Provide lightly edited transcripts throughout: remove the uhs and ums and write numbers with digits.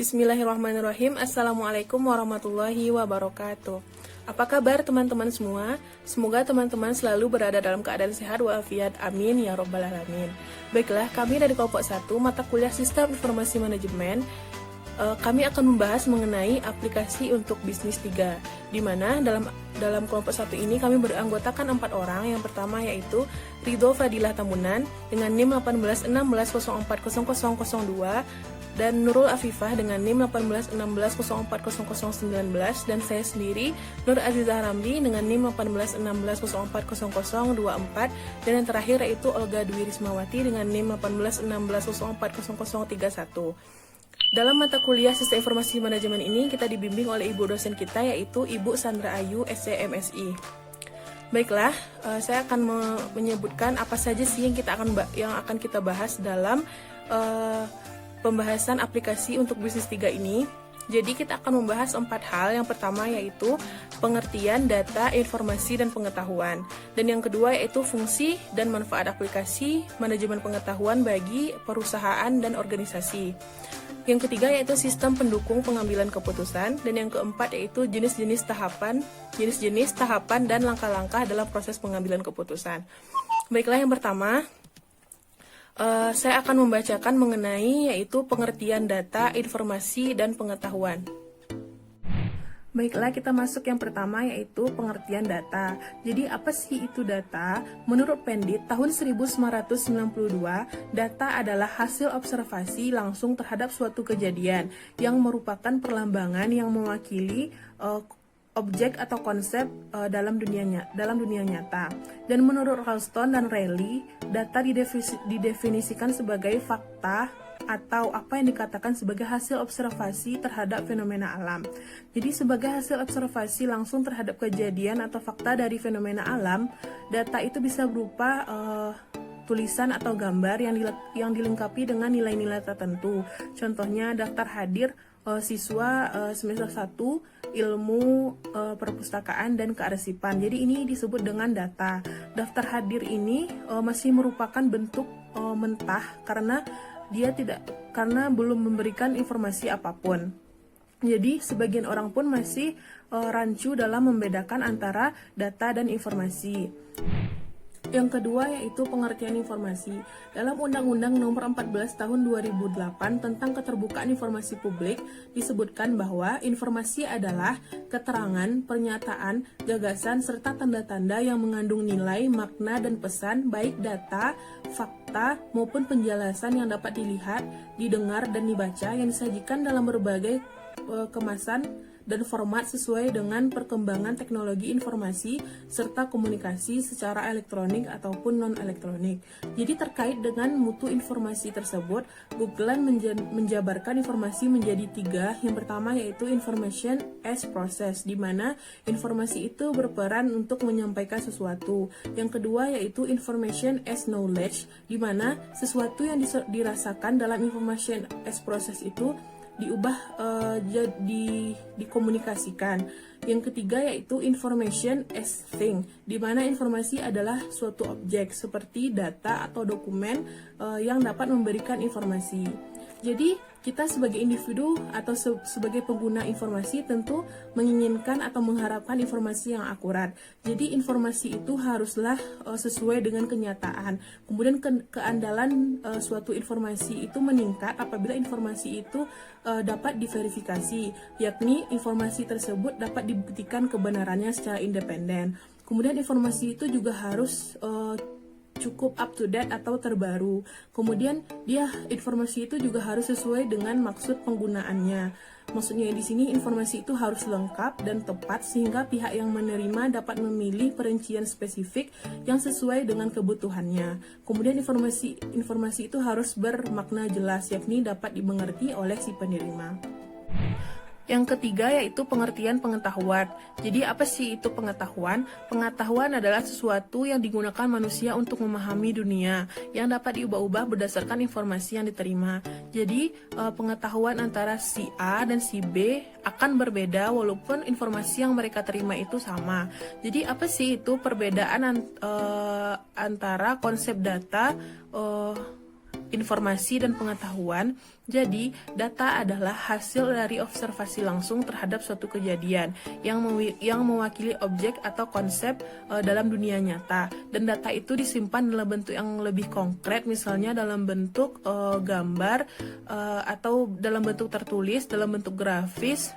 Bismillahirrahmanirrahim. Assalamualaikum warahmatullahi wabarakatuh. Apa kabar teman-teman semua? Semoga teman-teman selalu berada dalam keadaan sehat walafiat. Amin ya robbal alamin. Baiklah, kami dari kelompok 1 mata kuliah Sistem Informasi Manajemen. Kami akan membahas mengenai aplikasi untuk bisnis 3, di mana dalam kelompok 1 ini kami beranggotakan 4 orang. Yang pertama yaitu Ridho Fadilah Tamunan dengan NIM 1816040002 dan Nurul Afifah dengan NIM 1816040019 dan saya sendiri Nur Azizah Ramli dengan NIM 1816040024 dan yang terakhir yaitu Olga Dwi Rismawati dengan NIM 1816040031. Dalam mata kuliah Sistem Informasi Manajemen ini kita dibimbing oleh ibu dosen kita yaitu Ibu Sandra Ayu SCMSI. Baiklah, saya akan menyebutkan apa saja sih yang akan kita bahas dalam pembahasan aplikasi untuk bisnis 3 ini. Jadi kita akan membahas 4 hal. Yang pertama yaitu pengertian data, informasi, dan pengetahuan. Dan yang kedua yaitu fungsi dan manfaat aplikasi manajemen pengetahuan bagi perusahaan dan organisasi. Yang ketiga yaitu sistem pendukung pengambilan keputusan. Dan yang keempat yaitu jenis-jenis tahapan dan langkah-langkah dalam proses pengambilan keputusan. Baiklah, yang pertama saya akan membacakan mengenai yaitu pengertian data, informasi, dan pengetahuan. Baiklah, kita masuk yang pertama yaitu pengertian data. Jadi apa sih itu data? Menurut Pendit tahun 1992, data adalah hasil observasi langsung terhadap suatu kejadian yang merupakan perlambangan yang mewakili objek atau konsep dalam dunia nyata. Dan menurut Ralston dan Reilly, data didefinisikan sebagai fakta atau apa yang dikatakan sebagai hasil observasi terhadap fenomena alam. Jadi sebagai hasil observasi langsung terhadap kejadian atau fakta dari fenomena alam, data itu bisa berupa tulisan atau gambar yang dilengkapi dengan nilai-nilai tertentu. Contohnya daftar hadir siswa semester 1 ilmu perpustakaan dan kearsipan. Jadi ini disebut dengan data. Daftar hadir ini masih merupakan bentuk mentah karena belum memberikan informasi apapun. Jadi sebagian orang pun masih rancu dalam membedakan antara data dan informasi. Yang kedua yaitu pengertian informasi. Dalam Undang-Undang Nomor 14 Tahun 2008 tentang Keterbukaan Informasi Publik disebutkan bahwa informasi adalah keterangan, pernyataan, gagasan, serta tanda-tanda yang mengandung nilai, makna, dan pesan, baik data, fakta, maupun penjelasan yang dapat dilihat, didengar, dan dibaca yang disajikan dalam berbagai kemasan dan format sesuai dengan perkembangan teknologi informasi serta komunikasi secara elektronik ataupun non-elektronik. Jadi terkait dengan mutu informasi tersebut, Google menjabarkan informasi menjadi 3. Yang pertama yaitu information as process, di mana informasi itu berperan untuk menyampaikan sesuatu. Yang kedua yaitu information as knowledge, di mana sesuatu yang dirasakan dalam information as process itu diubah dikomunikasikan. Yang ketiga yaitu information as thing, di mana informasi adalah suatu objek seperti data atau dokumen yang dapat memberikan informasi. Jadi kita sebagai individu atau sebagai pengguna informasi tentu menginginkan atau mengharapkan informasi yang akurat. Jadi informasi itu haruslah sesuai dengan kenyataan. Kemudian keandalan suatu informasi itu meningkat apabila informasi itu dapat diverifikasi, yakni informasi tersebut dapat dibuktikan kebenarannya secara independen. Kemudian informasi itu juga harus cukup up to date atau terbaru. Kemudian informasi itu juga harus sesuai dengan maksud penggunaannya. Maksudnya di sini informasi itu harus lengkap dan tepat sehingga pihak yang menerima dapat memilih perincian spesifik yang sesuai dengan kebutuhannya. Kemudian informasi itu harus bermakna jelas, yakni dapat dimengerti oleh si penerima. Yang ketiga yaitu pengertian pengetahuan. Jadi apa sih itu pengetahuan? Pengetahuan adalah sesuatu yang digunakan manusia untuk memahami dunia, yang dapat diubah-ubah berdasarkan informasi yang diterima. Jadi pengetahuan antara si A dan si B akan berbeda walaupun informasi yang mereka terima itu sama. Jadi apa sih itu perbedaan antara konsep data informasi dan pengetahuan. Jadi, data adalah hasil dari observasi langsung terhadap suatu kejadian yang mewakili objek atau konsep dalam dunia nyata. Dan data itu disimpan dalam bentuk yang lebih konkret, misalnya dalam bentuk gambar atau dalam bentuk tertulis, dalam bentuk grafis,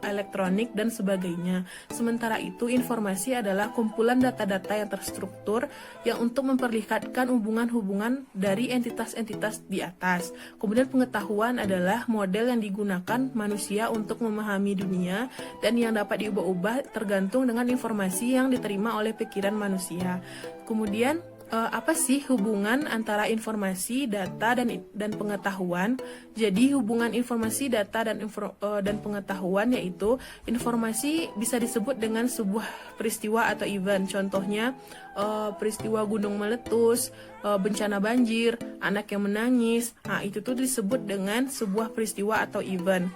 elektronik, dan sebagainya. Sementara itu, informasi adalah kumpulan data-data yang terstruktur yang untuk memperlihatkan hubungan-hubungan dari entitas-entitas di atas. Kemudian pengetahuan adalah model yang digunakan manusia untuk memahami dunia dan yang dapat diubah-ubah tergantung dengan informasi yang diterima oleh pikiran manusia. Kemudian apa sih hubungan antara informasi, data, dan pengetahuan? Jadi hubungan informasi, data, dan pengetahuan yaitu informasi bisa disebut dengan sebuah peristiwa atau event. Contohnya peristiwa gunung meletus, bencana banjir, anak yang menangis. Nah, itu tuh disebut dengan sebuah peristiwa atau event.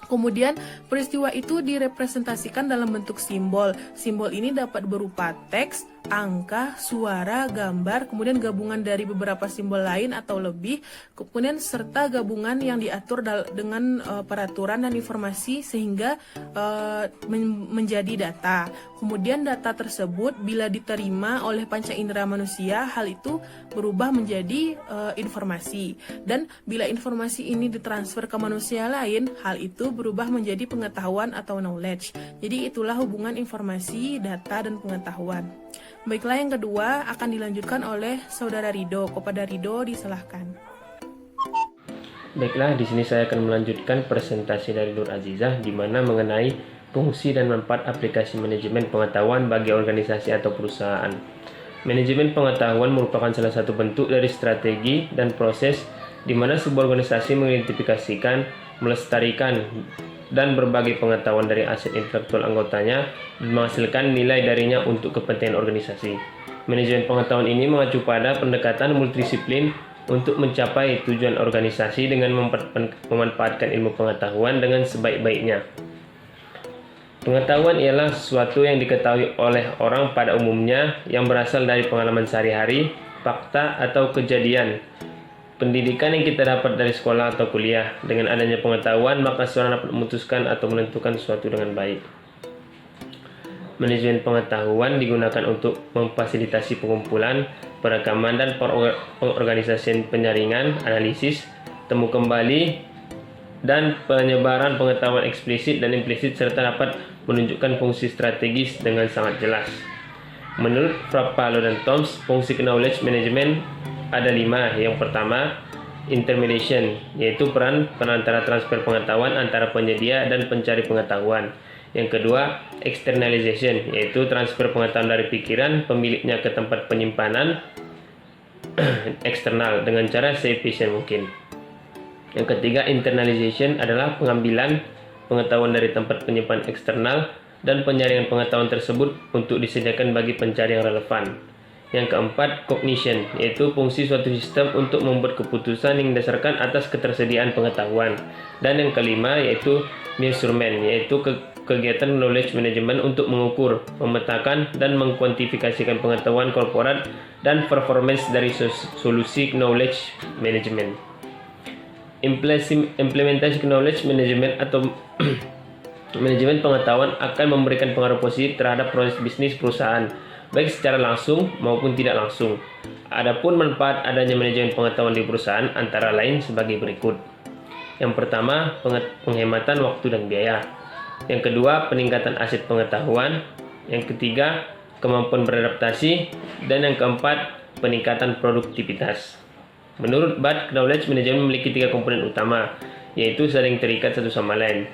Kemudian peristiwa itu direpresentasikan dalam bentuk simbol. Simbol ini dapat berupa teks, angka, suara, gambar, kemudian gabungan dari beberapa simbol lain atau lebih, kemudian serta gabungan yang diatur dengan peraturan dan informasi sehingga menjadi data. Kemudian data tersebut bila diterima oleh panca indera manusia, hal itu berubah menjadi informasi. Dan bila informasi ini ditransfer ke manusia lain, hal itu berubah menjadi pengetahuan atau knowledge. Jadi itulah hubungan informasi, data, dan pengetahuan. Baiklah, yang kedua akan dilanjutkan oleh Saudara Rido. Kepada Rido disilahkan. Baiklah, di sini saya akan melanjutkan presentasi dari Nur Azizah di mana mengenai fungsi dan manfaat aplikasi manajemen pengetahuan bagi organisasi atau perusahaan. Manajemen pengetahuan merupakan salah satu bentuk dari strategi dan proses di mana sebuah organisasi mengidentifikasikan, melestarikan, dan berbagi pengetahuan dari aset intelektual anggotanya dan menghasilkan nilai darinya untuk kepentingan organisasi. Manajemen pengetahuan ini mengacu pada pendekatan multidisiplin untuk mencapai tujuan organisasi dengan memanfaatkan ilmu pengetahuan dengan sebaik-baiknya. Pengetahuan ialah sesuatu yang diketahui oleh orang pada umumnya yang berasal dari pengalaman sehari-hari, fakta, atau kejadian. Pendidikan yang kita dapat dari sekolah atau kuliah. Dengan adanya pengetahuan, maka seorang dapat memutuskan atau menentukan sesuatu dengan baik. Manajemen pengetahuan digunakan untuk memfasilitasi pengumpulan, perekaman, dan pengorganisasian penyaringan, analisis, temu kembali, dan penyebaran pengetahuan eksplisit dan implisit serta dapat menunjukkan fungsi strategis dengan sangat jelas. Menurut Frappalo dan Toms, fungsi knowledge management ada 5. Yang pertama, intermediation, yaitu peran perantara transfer pengetahuan antara penyedia dan pencari pengetahuan. Yang kedua, externalization, yaitu transfer pengetahuan dari pikiran pemiliknya ke tempat penyimpanan eksternal dengan cara seefisien mungkin. Yang ketiga, internalization adalah pengambilan pengetahuan dari tempat penyimpanan eksternal dan penyaringan pengetahuan tersebut untuk disediakan bagi pencari yang relevan. Yang keempat, cognition, yaitu fungsi suatu sistem untuk membuat keputusan yang didasarkan atas ketersediaan pengetahuan. Dan yang kelima, yaitu measurement, yaitu kegiatan knowledge management untuk mengukur, memetakan, dan mengkuantifikasikan pengetahuan korporat dan performance dari solusi knowledge management. Implementasi knowledge management atau manajemen pengetahuan akan memberikan pengaruh positif terhadap proses bisnis perusahaan, baik secara langsung maupun tidak langsung. Adapun manfaat adanya manajemen pengetahuan di perusahaan antara lain sebagai berikut. Yang pertama, penghematan waktu dan biaya. Yang kedua, peningkatan aset pengetahuan. Yang ketiga, kemampuan beradaptasi. Dan yang keempat, peningkatan produktivitas. Menurut Bad, knowledge management memiliki 3 komponen utama, yaitu saling terikat satu sama lain.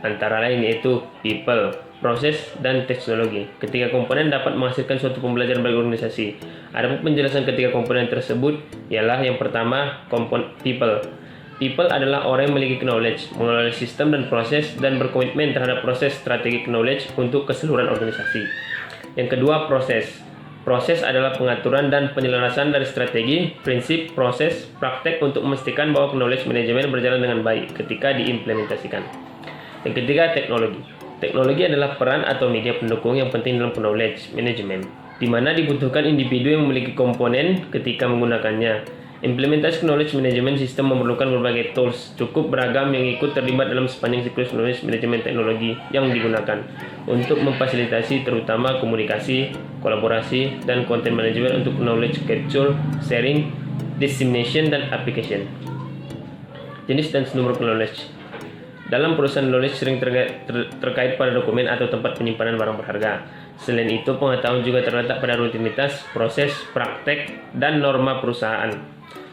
Antara lain yaitu people, proses, dan teknologi. Ketiga komponen dapat menghasilkan suatu pembelajaran bagi organisasi. Adapun penjelasan ketiga komponen tersebut ialah yang pertama, komponen people. People adalah orang yang memiliki knowledge, mengelola sistem dan proses, dan berkomitmen terhadap proses strategi knowledge untuk keseluruhan organisasi. Yang kedua, proses. Proses adalah pengaturan dan penyelarasan dari strategi, prinsip, proses, praktek untuk memastikan bahwa knowledge management berjalan dengan baik ketika diimplementasikan. Yang ketiga, teknologi. Teknologi adalah peran atau media pendukung yang penting dalam knowledge management, di mana dibutuhkan individu yang memiliki komponen ketika menggunakannya. Implementasi knowledge management system memerlukan berbagai tools cukup beragam yang ikut terlibat dalam sepanjang siklus knowledge management teknologi yang digunakan untuk memfasilitasi terutama komunikasi, kolaborasi, dan content management untuk knowledge capture, sharing, dissemination, dan application. Jenis dan sumber knowledge. Dalam perusahaan, knowledge sering terkait pada dokumen atau tempat penyimpanan barang berharga. Selain itu, pengetahuan juga terletak pada rutinitas, proses, praktek, dan norma perusahaan.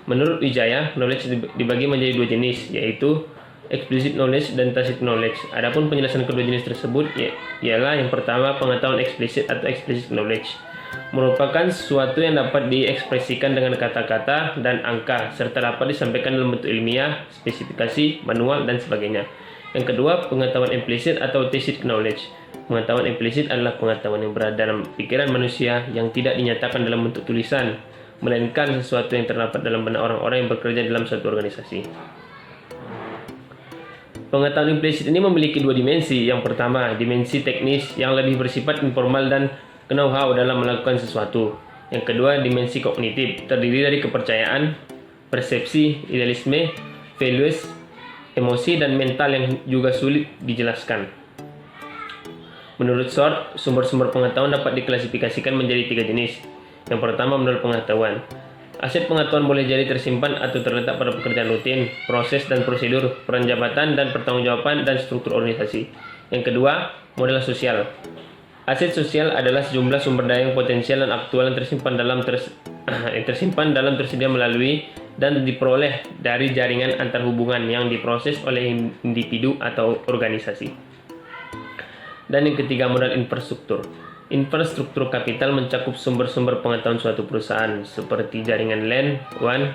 Menurut Wijaya, knowledge dibagi menjadi dua jenis, yaitu explicit knowledge dan tacit knowledge. Adapun penjelasan kedua jenis tersebut ialah yang pertama, pengetahuan eksplisit atau explicit knowledge merupakan sesuatu yang dapat diekspresikan dengan kata-kata dan angka serta dapat disampaikan dalam bentuk ilmiah, spesifikasi, manual, dan sebagainya. Yang kedua, pengetahuan implisit atau tacit knowledge. Pengetahuan implisit adalah pengetahuan yang berada dalam pikiran manusia yang tidak dinyatakan dalam bentuk tulisan, melainkan sesuatu yang terdapat dalam benak orang-orang yang bekerja dalam suatu organisasi. Pengetahuan implisit ini memiliki dua dimensi. Yang pertama, dimensi teknis yang lebih bersifat informal dan know-how dalam melakukan sesuatu. Yang kedua, dimensi kognitif, terdiri dari kepercayaan, persepsi, idealisme, values, emosi, dan mental yang juga sulit dijelaskan. Menurut Short, sumber-sumber pengetahuan dapat diklasifikasikan menjadi tiga jenis. Yang pertama, menurut pengetahuan. Aset pengetahuan boleh jadi tersimpan atau terletak pada pekerjaan rutin, proses dan prosedur, peran jabatan dan pertanggungjawaban, dan struktur organisasi. Yang kedua, modal sosial. Aset sosial adalah sejumlah sumber daya yang potensial dan aktual yang tersimpan dalam tersedia melalui dan diperoleh dari jaringan antar hubungan yang diproses oleh individu atau organisasi. Dan yang ketiga, modal infrastruktur. Infrastruktur kapital mencakup sumber-sumber pengetahuan suatu perusahaan seperti jaringan LAN, WAN,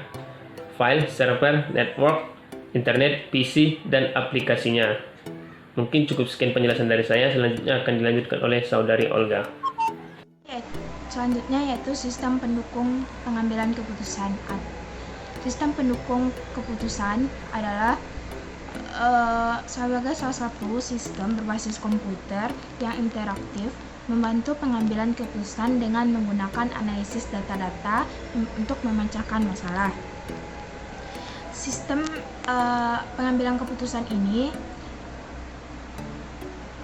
file, server, network, internet, PC, dan aplikasinya. Mungkin cukup sekian penjelasan dari saya, selanjutnya akan dilanjutkan oleh saudari Olga. Selanjutnya yaitu sistem pendukung pengambilan keputusan. Sistem pendukung keputusan adalah sebagai salah satu sistem berbasis komputer yang interaktif membantu pengambilan keputusan dengan menggunakan analisis data-data untuk memecahkan masalah. Sistem pengambilan keputusan ini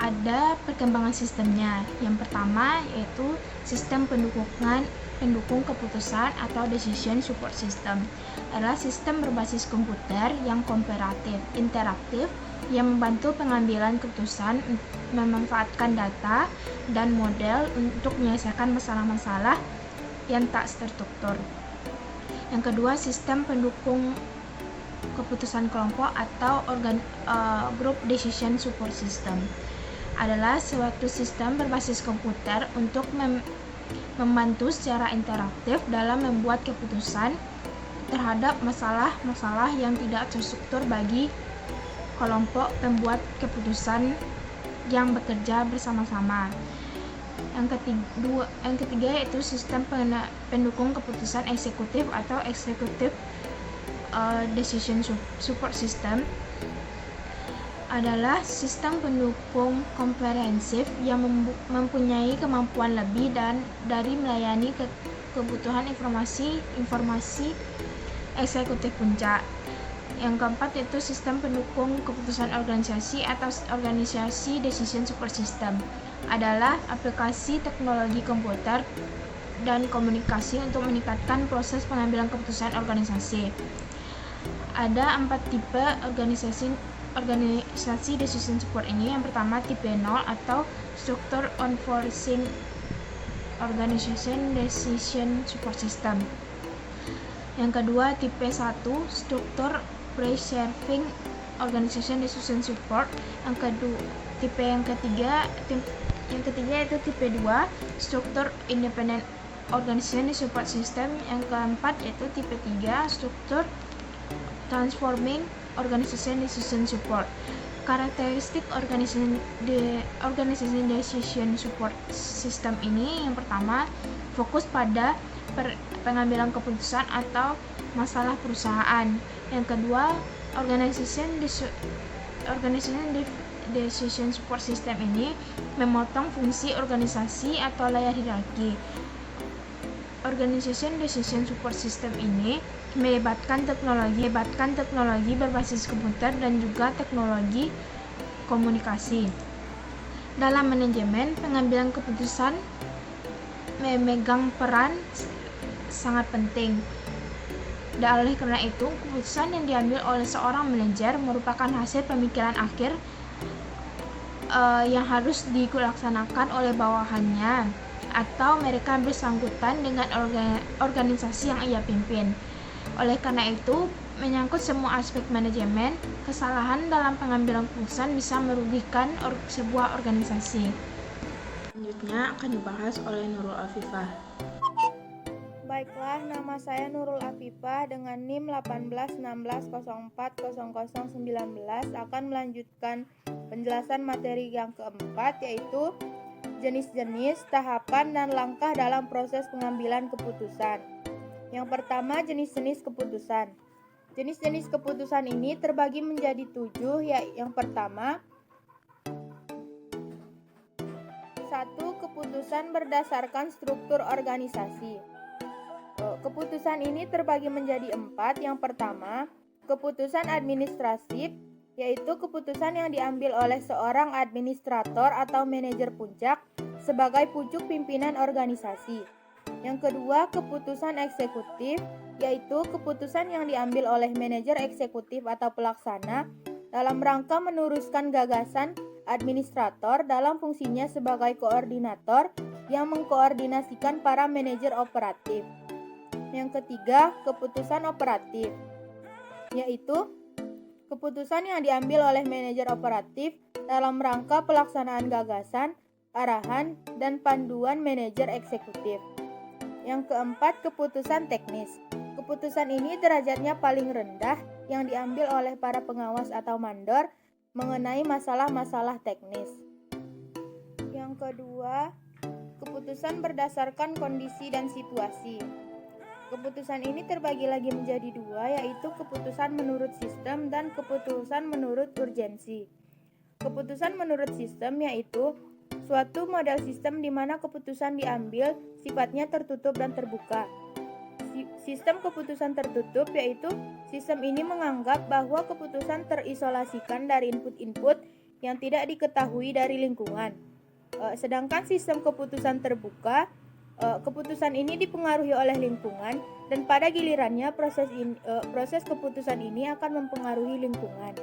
ada perkembangan sistemnya. Yang pertama yaitu sistem pendukung keputusan atau decision support system. Adalah sistem berbasis komputer yang komparatif, interaktif, yang membantu pengambilan keputusan memanfaatkan data dan model untuk menyelesaikan masalah-masalah yang tak terstruktur. Yang kedua, sistem pendukung keputusan kelompok atau group decision support system adalah suatu sistem berbasis komputer untuk membantu secara interaktif dalam membuat keputusan terhadap masalah-masalah yang tidak terstruktur bagi kelompok pembuat keputusan yang bekerja bersama-sama. Yang ketiga yaitu sistem pendukung keputusan eksekutif atau executive decision support system adalah sistem pendukung komprehensif yang mempunyai kemampuan lebih dan dari melayani kebutuhan informasi eksekutif puncak. Yang keempat yaitu sistem pendukung keputusan organisasi atau organisasi decision support system adalah aplikasi teknologi komputer dan komunikasi untuk meningkatkan proses pengambilan keputusan organisasi. Ada 4 tipe organisasi decision support ini. Yang pertama tipe 0 atau Structure Enforcing Organization Decision Support System. Yang kedua tipe 1 Structure Preserving Organization Decision Support. Yang ketiga yaitu tipe 2 Structure Independent Organization Support System. Yang keempat yaitu tipe 3 Structure Transforming Organization Decision Support. Karakteristik organization decision support system ini, yang pertama fokus pada pengambilan keputusan atau masalah perusahaan. Yang kedua, organization decision support system ini memotong fungsi organisasi atau layar hierarki. Organization Decision Support System ini melibatkan teknologi berbasis komputer dan juga teknologi komunikasi. Dalam manajemen, pengambilan keputusan memegang peran sangat penting. Dan oleh karena itu, keputusan yang diambil oleh seorang manajer merupakan hasil pemikiran akhir yang harus dilaksanakan oleh bawahannya atau mereka bersangkutan dengan organisasi yang ia pimpin. Oleh karena itu, menyangkut semua aspek manajemen, kesalahan dalam pengambilan keputusan bisa merugikan sebuah organisasi. Selanjutnya akan dibahas oleh Nurul Afifah. Baiklah, nama saya Nurul Afifah dengan NIM 1816040019 akan melanjutkan penjelasan materi yang keempat, yaitu jenis-jenis, tahapan, dan langkah dalam proses pengambilan keputusan. Yang pertama, jenis-jenis keputusan. Jenis-jenis keputusan ini terbagi menjadi 7, yang pertama, 1. Keputusan berdasarkan struktur organisasi. Keputusan ini terbagi menjadi 4. Yang pertama, keputusan administratif, yaitu keputusan yang diambil oleh seorang administrator atau manajer puncak sebagai pucuk pimpinan organisasi. Yang kedua, keputusan eksekutif, yaitu keputusan yang diambil oleh manajer eksekutif atau pelaksana dalam rangka meneruskan gagasan administrator dalam fungsinya sebagai koordinator yang mengkoordinasikan para manajer operatif. Yang ketiga, keputusan operatif, yaitu keputusan yang diambil oleh manajer operatif dalam rangka pelaksanaan gagasan, arahan, dan panduan manajer eksekutif. Yang keempat, keputusan teknis. Keputusan ini derajatnya paling rendah yang diambil oleh para pengawas atau mandor mengenai masalah-masalah teknis. Yang kedua, keputusan berdasarkan kondisi dan situasi. Keputusan ini terbagi lagi menjadi 2, yaitu keputusan menurut sistem dan keputusan menurut urgensi. Keputusan menurut sistem yaitu suatu model sistem di mana keputusan diambil sifatnya tertutup dan terbuka. Sistem keputusan tertutup yaitu sistem ini menganggap bahwa keputusan terisolasikan dari input-input yang tidak diketahui dari lingkungan. Sedangkan sistem keputusan terbuka, keputusan ini dipengaruhi oleh lingkungan dan pada gilirannya proses keputusan ini akan mempengaruhi lingkungan.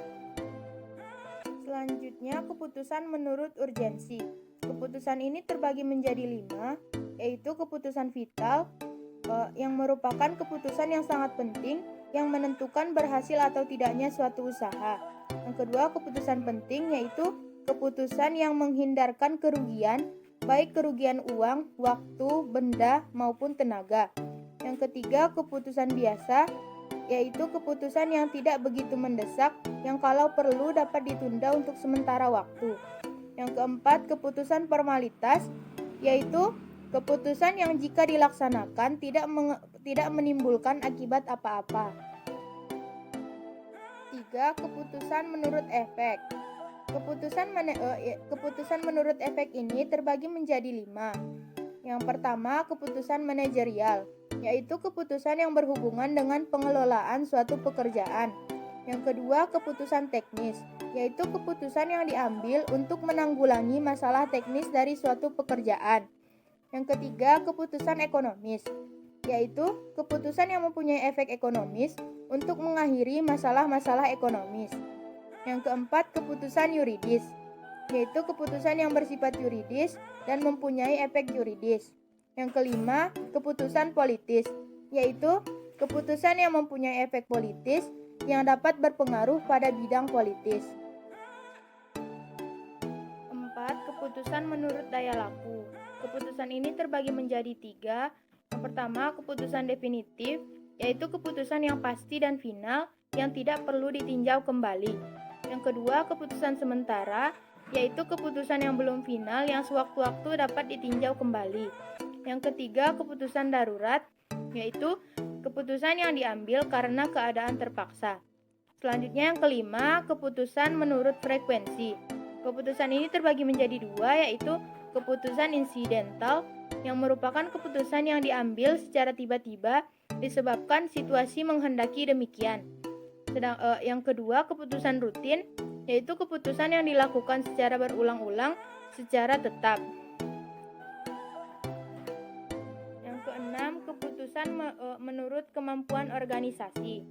Selanjutnya, keputusan menurut urgensi. Keputusan ini terbagi menjadi 5, yaitu keputusan vital, yang merupakan keputusan yang sangat penting yang menentukan berhasil atau tidaknya suatu usaha. Yang kedua, keputusan penting, yaitu keputusan yang menghindarkan kerugian, baik kerugian uang, waktu, benda, maupun tenaga. Yang ketiga, keputusan biasa, yaitu keputusan yang tidak begitu mendesak, yang kalau perlu dapat ditunda untuk sementara waktu. Yang keempat, keputusan formalitas, yaitu keputusan yang jika dilaksanakan tidak menimbulkan akibat apa-apa. 3. Keputusan menurut efek. Keputusan menurut efek ini terbagi menjadi 5. Yang pertama, keputusan manajerial, yaitu keputusan yang berhubungan dengan pengelolaan suatu pekerjaan. Yang kedua, keputusan teknis, yaitu keputusan yang diambil untuk menanggulangi masalah teknis dari suatu pekerjaan. Yang ketiga, keputusan ekonomis, yaitu keputusan yang mempunyai efek ekonomis untuk mengakhiri masalah-masalah ekonomis. Yang keempat, keputusan yuridis, yaitu keputusan yang bersifat yuridis dan mempunyai efek yuridis. Yang kelima, keputusan politis, yaitu keputusan yang mempunyai efek politis yang dapat berpengaruh pada bidang politis. 4. Keputusan menurut daya laku. Keputusan ini terbagi menjadi 3. Yang pertama, keputusan definitif, yaitu keputusan yang pasti dan final yang tidak perlu ditinjau kembali. Yang kedua, keputusan sementara, yaitu keputusan yang belum final yang sewaktu-waktu dapat ditinjau kembali. Yang ketiga, keputusan darurat, yaitu keputusan yang diambil karena keadaan terpaksa. Selanjutnya yang kelima, keputusan menurut frekuensi. Keputusan ini terbagi menjadi 2, yaitu keputusan insidental, yang merupakan keputusan yang diambil secara tiba-tiba disebabkan situasi menghendaki demikian. Yang kedua, keputusan rutin, yaitu keputusan yang dilakukan secara berulang-ulang secara tetap. Yang keenam, keputusan menurut kemampuan organisasi.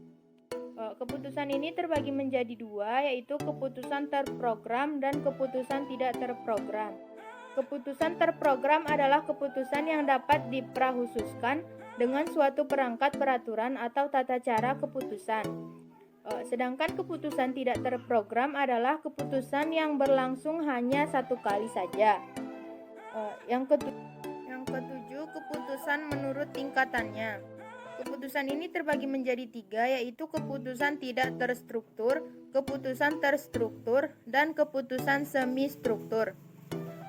Keputusan ini terbagi menjadi dua, yaitu keputusan terprogram dan keputusan tidak terprogram. Keputusan terprogram adalah keputusan yang dapat diprahususkan dengan suatu perangkat peraturan atau tata cara keputusan. Sedangkan keputusan tidak terprogram adalah keputusan yang berlangsung hanya satu kali saja. Yang ketujuh, keputusan menurut tingkatannya. Keputusan ini terbagi menjadi tiga, yaitu keputusan tidak terstruktur, keputusan terstruktur, dan keputusan semi-struktur.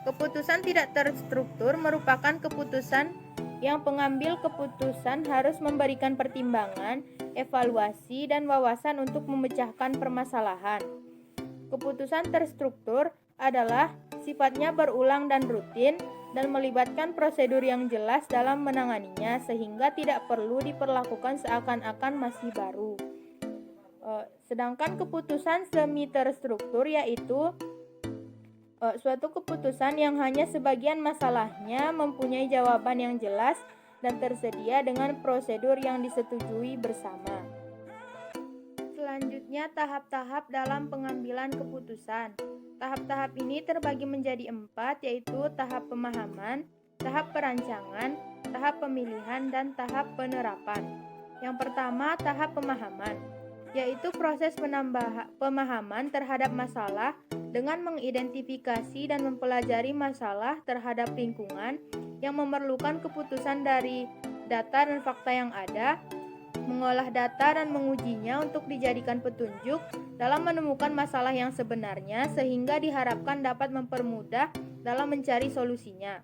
Keputusan tidak terstruktur merupakan keputusan yang pengambil keputusan harus memberikan pertimbangan, evaluasi, dan wawasan untuk memecahkan permasalahan. Keputusan terstruktur adalah sifatnya berulang dan rutin dan melibatkan prosedur yang jelas dalam menanganinya sehingga tidak perlu diperlakukan seakan-akan masih baru. Sedangkan keputusan semi terstruktur yaitu suatu keputusan yang hanya sebagian masalahnya mempunyai jawaban yang jelas dan tersedia dengan prosedur yang disetujui bersama. Selanjutnya, tahap-tahap dalam pengambilan keputusan. Tahap-tahap ini terbagi menjadi 4, yaitu tahap pemahaman, tahap perancangan, tahap pemilihan, dan tahap penerapan. Yang pertama, tahap pemahaman, yaitu proses pemahaman terhadap masalah dengan mengidentifikasi dan mempelajari masalah terhadap lingkungan yang memerlukan keputusan dari data dan fakta yang ada, mengolah data dan mengujinya untuk dijadikan petunjuk dalam menemukan masalah yang sebenarnya sehingga diharapkan dapat mempermudah dalam mencari solusinya.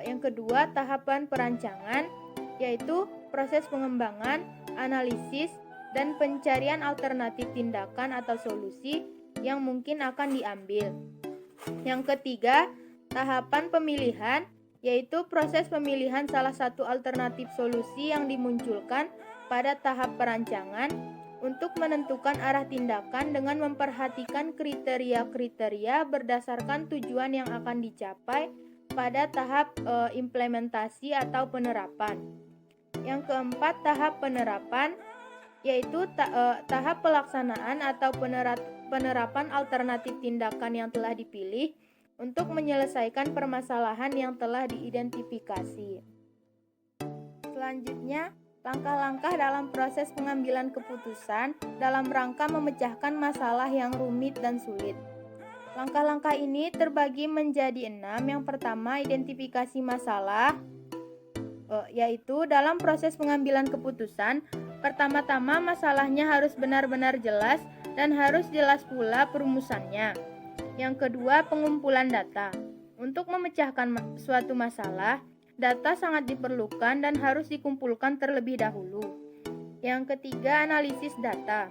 Yang kedua, tahapan perancangan, yaitu proses pengembangan, analisis, dan pencarian alternatif tindakan atau solusi yang mungkin akan diambil. Yang ketiga, tahapan pemilihan, yaitu proses pemilihan salah satu alternatif solusi yang dimunculkan pada tahap perancangan untuk menentukan arah tindakan dengan memperhatikan kriteria-kriteria berdasarkan tujuan yang akan dicapai pada tahap implementasi atau penerapan. Yang keempat, tahap penerapan, yaitu tahap pelaksanaan atau penerapan alternatif tindakan yang telah dipilih untuk menyelesaikan permasalahan yang telah diidentifikasi. Selanjutnya, langkah-langkah dalam proses pengambilan keputusan dalam rangka memecahkan masalah yang rumit dan sulit. Langkah-langkah ini terbagi menjadi 6. Yang pertama, identifikasi masalah, yaitu dalam proses pengambilan keputusan, pertama-tama masalahnya harus benar-benar jelas dan harus jelas pula perumusannya. Yang kedua, pengumpulan data. Untuk memecahkan suatu masalah, data sangat diperlukan dan harus dikumpulkan terlebih dahulu. Yang ketiga, analisis data.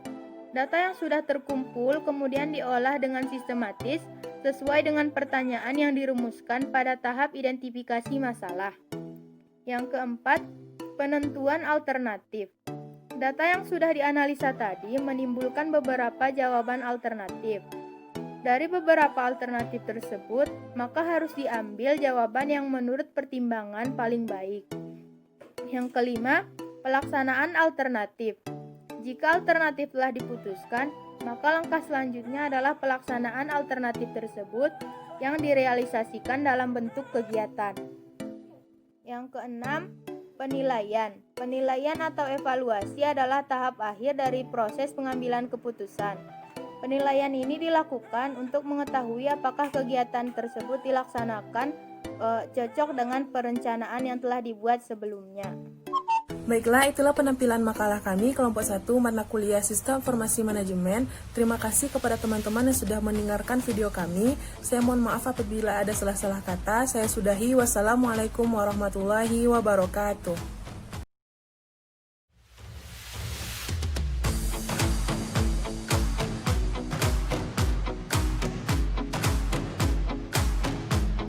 Data yang sudah terkumpul kemudian diolah dengan sistematis sesuai dengan pertanyaan yang dirumuskan pada tahap identifikasi masalah. Yang keempat, penentuan alternatif. Data yang sudah dianalisa tadi menimbulkan beberapa jawaban alternatif. Dari beberapa alternatif tersebut, maka harus diambil jawaban yang menurut pertimbangan paling baik. Yang kelima, pelaksanaan alternatif. Jika alternatif telah diputuskan, maka langkah selanjutnya adalah pelaksanaan alternatif tersebut yang direalisasikan dalam bentuk kegiatan. Yang keenam, penilaian. Penilaian atau evaluasi adalah tahap akhir dari proses pengambilan keputusan. Penilaian ini dilakukan untuk mengetahui apakah kegiatan tersebut dilaksanakan cocok dengan perencanaan yang telah dibuat sebelumnya. Baiklah, itulah penampilan makalah kami kelompok 1 mata kuliah Sistem Informasi Manajemen. Terima kasih kepada teman-teman yang sudah mendengarkan video kami. Saya mohon maaf apabila ada salah-salah kata. Saya sudahi. Wassalamualaikum warahmatullahi wabarakatuh.